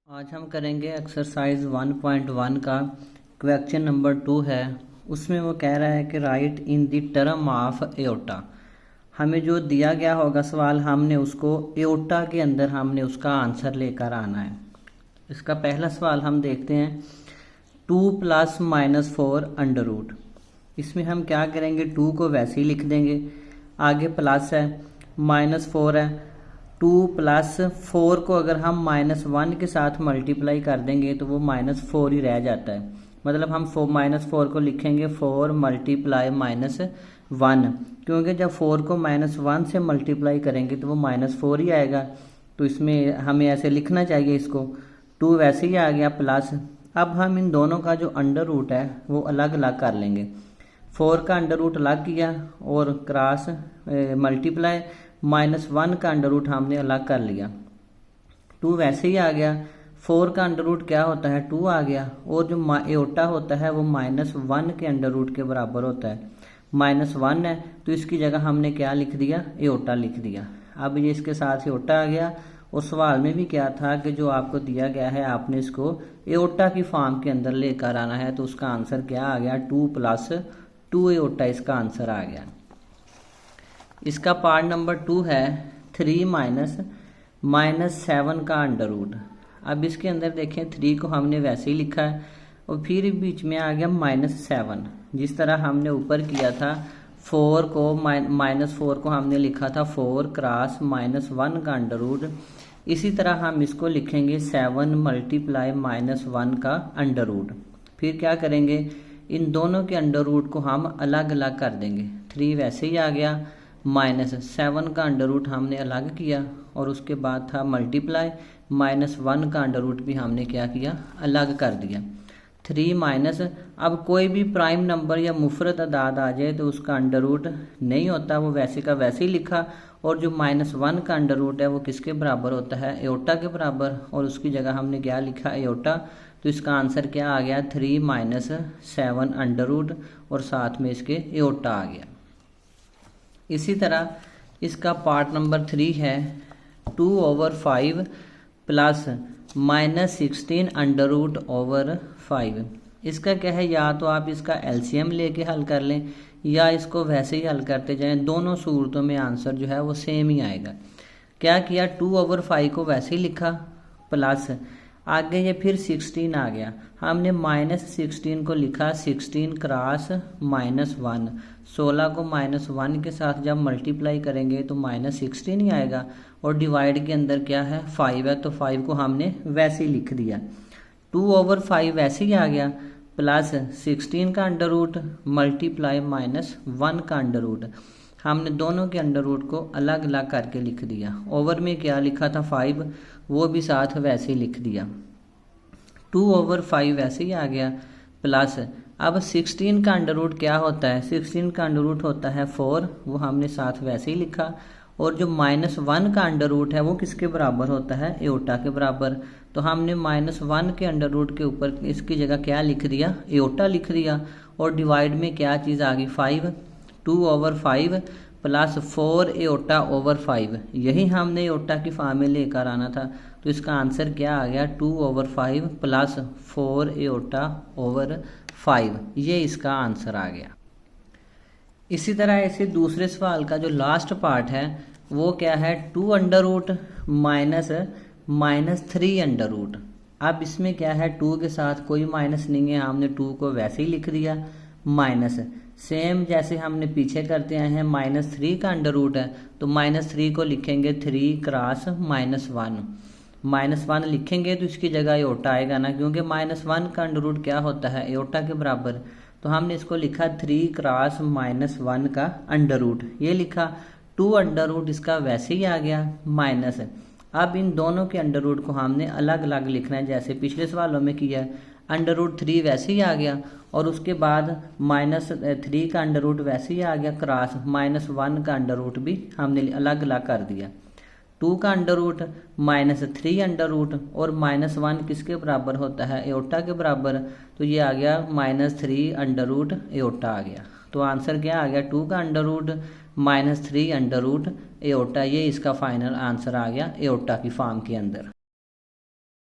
आज हम करेंगे एक्सरसाइज 1.1 का क्वेश्चन नंबर 2 है। उसमें वो कह रहा है कि right in the term of aorta. हमें जो दिया गया होगा सवाल, हमने उसको एओर्टा के अंदर हमने उसका आंसर लेकर आना है। इसका पहला सवाल हम देखते हैं, 2 + -4 अंडर रूट। इसमें हम क्या करेंगे, 2 को वैसे ही लिख देंगे, आगे प्लस है, -4 है। 2 + 4 को अगर हम -1 के साथ मल्टीप्लाई कर देंगे तो वो -4 ही रह जाता है। मतलब हम -4 को लिखेंगे 4 × -1, क्योंकि जब 4 को -1 से मल्टीप्लाई करेंगे तो वो -4 ही आएगा। तो इसमें हमें ऐसे लिखना चाहिए इसको। 2 वैसे ही आ गया प्लस। अब हम इन दोनों का जो अंडर रूट है वो अलग अलग कर लेंगे। 4 का अंडर रूट अलग किया और क्रॉस मल्टीप्लाई, -1 का अंडर रूट हमने अलग कर लिया। 2 वैसे ही आ गया। 4 का अंडर रूट क्या होता है, 2 आ गया। और जो एओर्टा होता है वो -1 के अंडर रूट के बराबर होता है। -1 है तो इसकी जगह हमने क्या लिख दिया, एओर्टा लिख दिया। अब ये इसके साथ एओर्टा आ गया। और सवाल में भी क्या था कि जो आपको दिया गया है आपने इसको एओर्टा की फॉर्म के अंदर लेकर आना है। तो उसका आंसर क्या आ गया, 2 + 2 एओर्टा इसका आंसर आ गया। इसका पार्ट नंबर 2 है 3 - -7 का अंडर रूट। अब इसके अंदर देखें, 3 को हमने वैसे ही लिखा है और फिर बीच में आ गया -7। जिस तरह हमने ऊपर किया था, 4 को -4 को हमने लिखा था 4 × -1 का अंडर रूट। इसी तरह हम इसको लिखेंगे 7 × -1 का अंडर रूट। फिर क्या करेंगे, इन दोनों के अंडर रूट को हम अलग अलग कर देंगे। 3 वैसे ही आ गया, -7 का अंडर रूट हमने अलग किया और उसके बाद था मल्टीप्लाई, -1 का अंडर रूट भी हमने क्या किया, अलग कर दिया। 3 अब कोई भी प्राइम नंबर या मुफरत अदाद आ जाए तो उसका अंडर रूट नहीं होता, वो वैसे का वैसे ही लिखा। और जो -1 का अंडर रूट है वो किसके बराबर होता है, एओर्टा के बराबर। और उसकी जगह हमने क्या लिखा, एओर्टा। तो इसका आंसर क्या आ गया, 3 - 7 अंडर रूट और साथ में इसके एओर्टा आ गया। इसी तरह इसका पार्ट नंबर 3 है 2/5 + -16 अंडर रूट ओवर 5। इसका क्या है, या तो आप इसका एलसीएम लेके हल कर लें या इसको वैसे ही हल करते जाएं। दोनों सूरतों में आंसर जो है वो सेम ही आएगा। क्या किया, 2/5 को वैसे ही लिखा प्लस, आगे ये फिर 16 आ गया। हमने -16 को लिखा 16 × -1। 16 को -1 के साथ जब मल्टीप्लाई करेंगे तो -16 ही आएगा। और डिवाइड के अंदर क्या है, 5 है, तो 5 को हमने वैसे ही लिख दिया। 2/5 वैसे ही आ गया प्लस 16 का अंडर रूट मल्टीप्लाई -1 का अंडर रूट। हमने दोनों के अंडर रूट को अलग अलग करके लिख दिया। ओवर में क्या लिखा था, 5, वो भी साथ वैसे ही लिख दिया। 2/5 वैसे ही आ गया प्लस, अब 16 का अंडर रूट क्या होता है, 16 का अंडर रूट होता है 4, वो हमने साथ वैसे ही लिखा। और जो -1 का अंडर रूट है वो किसके बराबर होता है, एओर्टा के बराबर। तो हमने -1 के अंडर रूट के ऊपर इसकी जगह क्या लिख दिया, एओर्टा लिख दिया। और डिवाइड में क्या चीज़ आ गई, 5। 2/5 + 4 एओर्टा ओवर 5, यही हमने एओर्टा की फॉर्म में लेकर आना था। तो इसका आंसर क्या आ गया, 2/5 + 4 एओर्टा ओवर 5, ये इसका आंसर आ गया। इसी तरह ऐसे दूसरे सवाल का जो लास्ट पार्ट है वो क्या है, 2 अंडर रूट -3 अंडर रूट। अब इसमें क्या है, 2 के साथ कोई माइनस नहीं है, हमने 2 को वैसे ही लिख दिया माइनस। सेम जैसे हमने पीछे करते आए हैं, -3 का अंडर रूट है तो -3 को लिखेंगे 3 × -1। -1 लिखेंगे तो इसकी जगह एओर्टा आएगा ना, क्योंकि -1 का अंडर रूट क्या होता है, एओर्टा के बराबर। तो हमने इसको लिखा 3 × -1 का अंडर रूट, ये लिखा। 2 अंडर रूट इसका वैसे ही आ गया माइनस। अब इन दोनों के अंडर रूट को हमने अलग अलग लिखना है, जैसे पिछले सवालों में किया है। अंडर रूट 3 वैसे ही आ गया और उसके बाद -3 का अंडर रूट वैसे ही आ गया, क्रॉस -1 का अंडर रूट भी हमने अलग अलग कर दिया। 2 का अंडर रूट -3 अंडर रूट और -1 किसके बराबर होता है, एओर्टा के बराबर। तो ये आ गया -3 अंडर रूट एओर्टा आ गया। तो आंसर क्या आ गया, 2 का अंडर रूट -3 अंडर रूट एओर्टा, ये इसका फाइनल आंसर आ गया एओर्टा की फॉर्म के अंदर।